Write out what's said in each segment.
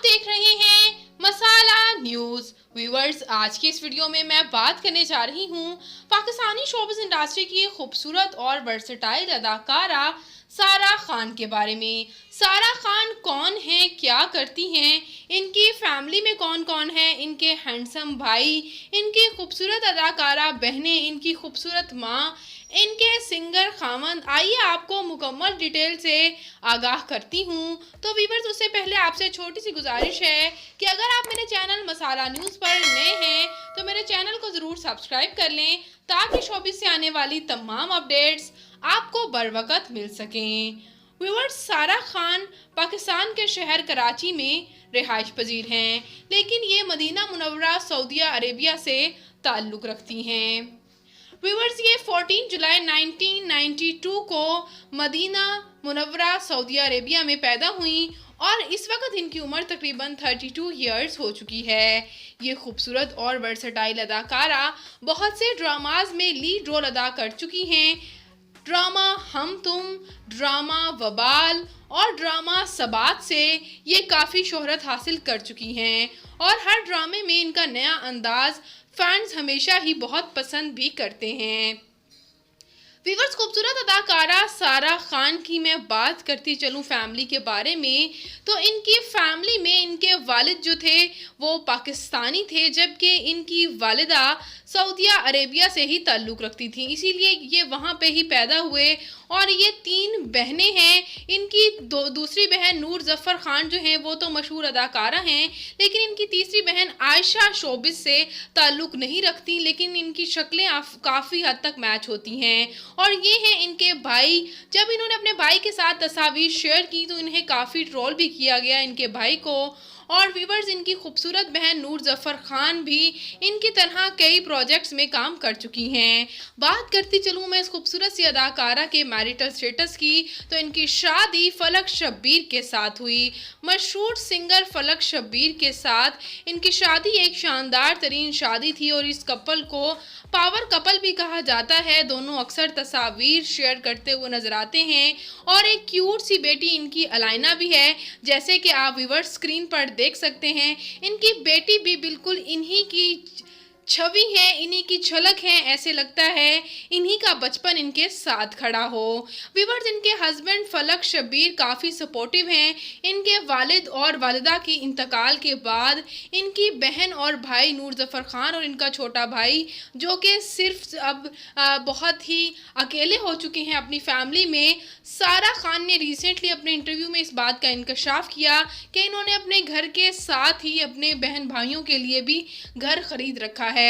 देख रहे हैं मसाला न्यूज। व्यूअर्स, आज की इस वीडियो में मैं बात करने जा रही हूँ पाकिस्तानी शोबिज़ इंडस्ट्री की खूबसूरत और वर्सेटाइल अदाकारा सारा खान के बारे में। सारा खान कौन है, क्या करती हैं, इनकी फैमिली में कौन कौन है, इनके हैंडसम भाई, इनकी खूबसूरत अदाकारा बहनें, इनकी खूबसूरत माँ, इनके सिंगर खामंद। आइए आपको मुकम्मल डिटेल से आगाह करती हूँ। तो व्यूअर्स, उससे पहले आपसे छोटी सी गुजारिश है कि अगर आप मेरे चैनल मसाला न्यूज़ पर नए हैं तो मेरे चैनल को ज़रूर सब्सक्राइब कर लें ताकि शोबिज़ से आने वाली तमाम अपडेट्स आपको बर वक्त मिल सकें। व्यूअर्स, सारा खान पाकिस्तान के शहर कराची में रिहाइश पजीर हैं, लेकिन ये मदीना मुनव्वरा सऊदी अरेबिया से ताल्लुक़ रखती हैं। व्यूअर्स, ये 14 जुलाई 1992 को मदीना मुनव्वरा सऊदी अरेबिया में पैदा हुई और इस वक्त इनकी उम्र तकरीबन 32 ईयर्स हो चुकी है। ये खूबसूरत और वर्सेटाइल अदाकारा बहुत से ड्रामाज में लीड रोल अदा कर चुकी हैं। ड्रामा हम तुम, ड्रामा वबाल और ड्रामा सबात से ये काफ़ी शोहरत हासिल कर चुकी हैं और हर ड्रामे में इनका नया अंदाज फैंस हमेशा ही बहुत पसंद भी करते हैं। व्यूअर्स, खूबसूरत अदाकारा सारा खान की मैं बात करती चलूँ फैमिली के बारे में, तो इनकी फैमिली में इनके वालिद जो थे वो पाकिस्तानी थे, जबकि इनकी वालिदा सऊदी अरेबिया से ही ताल्लुक़ रखती थी, इसीलिए ये वहाँ पे ही पैदा हुए। और ये 3 बहनें हैं। इनकी दूसरी बहन नूर ज़फ़र खान जो हैं वो तो मशहूर अदाकारा हैं, लेकिन इनकी तीसरी बहन आयशा शोबिज़ से ताल्लुक़ नहीं रखती, लेकिन इनकी शक्लें काफ़ी हद तक मैच होती हैं। और ये हैं इनके भाई। जब इन्होंने अपने भाई के साथ तस्वीर शेयर की तो इन्हें काफ़ी ट्रोल भी किया गया इनके भाई को। और व्यूअर्स, इनकी खूबसूरत बहन नूर ज़फ़र खान भी इनकी तरह कई प्रोजेक्ट्स में काम कर चुकी हैं। बात करती चलूँ मैं इस खूबसूरत सी अदाकारा के मैरिटल स्टेटस की, तो इनकी शादी फलक शब्बीर के साथ हुई। मशहूर सिंगर फलक शब्बीर के साथ इनकी शादी एक शानदार तरीन शादी थी और इस कपल को पावर कपल भी कहा जाता है। दोनों अक्सर तस्वीर शेयर करते हुए नजर आते हैं और एक क्यूट सी बेटी इनकी अलाइना भी है, जैसे कि आप व्यूअर्स स्क्रीन पर देख सकते हैं। इनकी बेटी भी बिल्कुल इन्हीं की छवि है, इन्हीं की झलक है, ऐसे लगता है इन्हीं का बचपन इनके साथ खड़ा हो। व्यूअर्स, इनके हस्बैंड फलक शब्बीर काफ़ी सपोर्टिव हैं। इनके वालिद और वालिदा की इंतकाल के बाद इनकी बहन और भाई नूर ज़फ़र खान और इनका छोटा भाई जो कि सिर्फ अब बहुत ही अकेले हो चुके हैं अपनी फैमिली में। सारा खान ने रिसेंटली अपने इंटरव्यू में इस बात का इंकशाफ किया कि इन्होंने अपने घर के साथ ही अपने बहन भाइयों के लिए भी घर खरीद रखा है।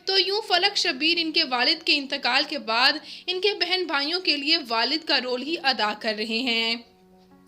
तो यूं फलक शब्बीर इनके वालिद के इंतकाल के बाद इनके बहन भाइयों के लिए वालिद का रोल ही अदा कर रहे हैं।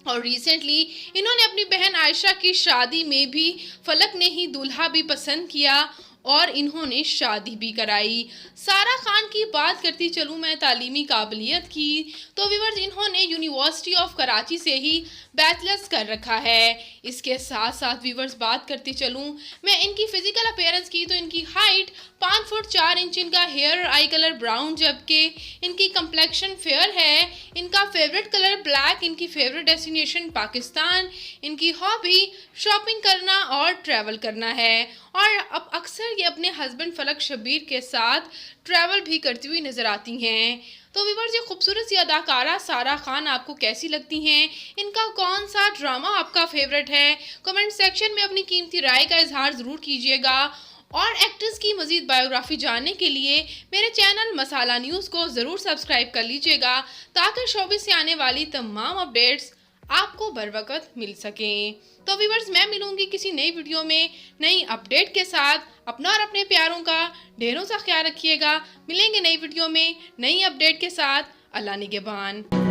और रिसेंटली इन्होंने अपनी बहन आयशा की शादी में भी फलक ने ही दूल्हा भी पसंद किया और इन्होंने शादी भी कराई। सारा खान की बात करती चलूँ मैं तालीमी काबिलियत की, तो व्यूअर्स, इन्होंने यूनिवर्सिटी ऑफ कराची से ही बैचलर्स कर रखा है। इसके साथ साथ व्यूअर्स बात करती चलूँ मैं इनकी फ़िज़िकल अपीयरेंस की, तो इनकी हाइट 5 फुट 4 इंच, इनका हेयर आई कलर ब्राउन, जबकि इनकी कंप्लेक्शन फेयर है। इनका फेवरेट कलर ब्लैक, इनकी फेवरेट डेस्टिनेशन पाकिस्तान, इनकी हॉबी शॉपिंग करना और ट्रैवल करना है। और अब अक्सर ये अपने हस्बैंड फलक शब्बीर के साथ ट्रैवल भी करती हुई नज़र आती हैं। तो व्यूअर्स, ये खूबसूरत सी अदाकारा सारा खान आपको कैसी लगती हैं? इनका कौन सा ड्रामा आपका फेवरेट है? कमेंट सेक्शन में अपनी कीमती राय का इजहार ज़रूर कीजिएगा। और एक्ट्रेस की मज़ीद बायोग्राफी जानने के लिए मेरे चैनल मसाला न्यूज़ को ज़रूर सब्सक्राइब कर लीजिएगा ताकि शोबिज़ से आने वाली तमाम अपडेट्स आपको बर वक्त मिल सकें। तो व्यूअर्स, मैं मिलूंगी किसी नई वीडियो में नई अपडेट के साथ। अपना और अपने प्यारों का ढेरों सा ख्याल रखिएगा। मिलेंगे नई वीडियो में नई अपडेट के साथ। अल्लाह निगहबान।